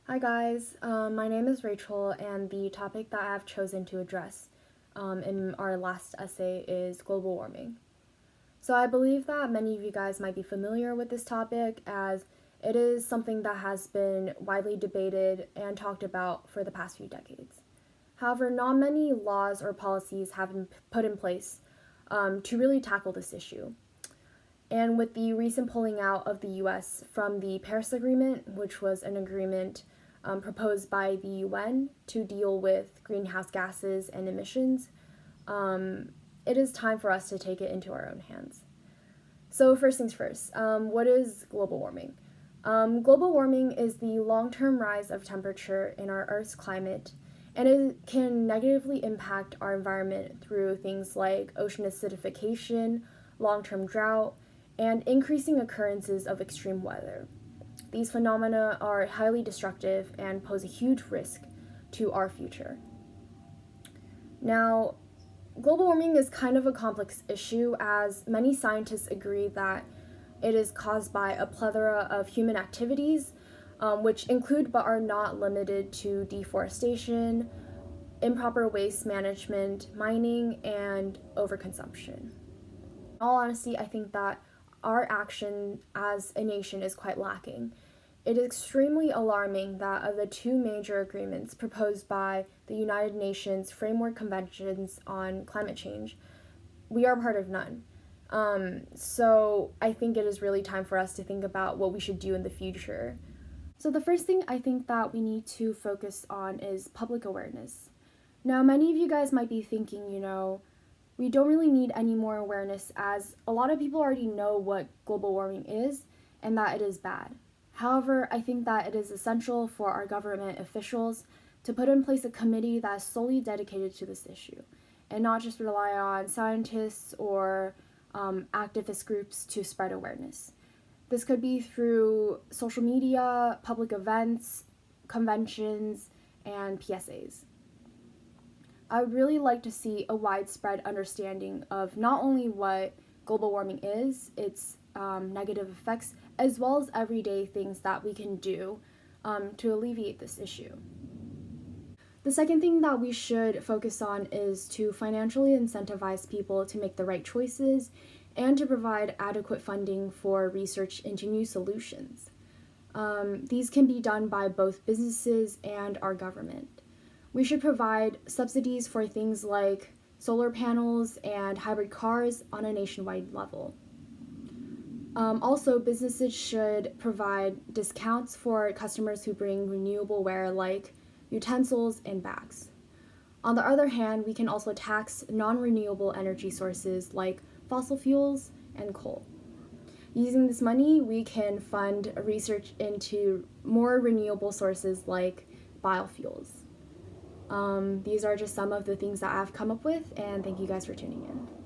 Hi guys, my name is Rachel, and the topic that I have chosen to address in our last essay is global warming. So I believe that many of you guys might be familiar with this topic as it is something that has been widely debated and talked about for the past few decades. However, not many laws or policies have been put in place to really tackle this issue. And with the recent pulling out of the US from the Paris Agreement, which was an agreement proposed by the UN to deal with greenhouse gases and emissions, it is time for us to take it into our own hands. So, first things first, what is global warming? Global warming is the long term rise of temperature in our Earth's climate, and it can negatively impact our environment through things like ocean acidification, long term drought, and increasing occurrences of extreme weather. These phenomena are highly destructive and pose a huge risk to our future. Now, global warming is kind of a complex issue as many scientists agree that it is caused by a plethora of human activities, which include but are not limited to deforestation, improper waste management, mining, and overconsumption. In all honesty, I think that our action as a nation is quite lacking. It is extremely alarming that of the two major agreements proposed by the United Nations Framework Conventions on Climate Change, we are part of none. So I think it is really time for us to think about what we should do in the future. So the first thing I think that we need to focus on is public awareness. Now, many of you guys might be thinking, we don't really need any more awareness as a lot of people already know what global warming is and that it is bad. However, I think that it is essential for our government officials to put in place a committee that is solely dedicated to this issue and not just rely on scientists or activist groups to spread awareness. This could be through social media, public events, conventions, and PSAs. I would really like to see a widespread understanding of not only what global warming is, its negative effects, as well as everyday things that we can do to alleviate this issue. The second thing that we should focus on is to financially incentivize people to make the right choices and to provide adequate funding for research into new solutions. These can be done by both businesses and our government. We should provide subsidies for things like solar panels and hybrid cars on a nationwide level. Also, businesses should provide discounts for customers who bring renewable ware like utensils and bags. On the other hand, we can also tax non-renewable energy sources like fossil fuels and coal. Using this money, we can fund research into more renewable sources like biofuels. These are just some of the things that I've come up with, and thank you guys for tuning in.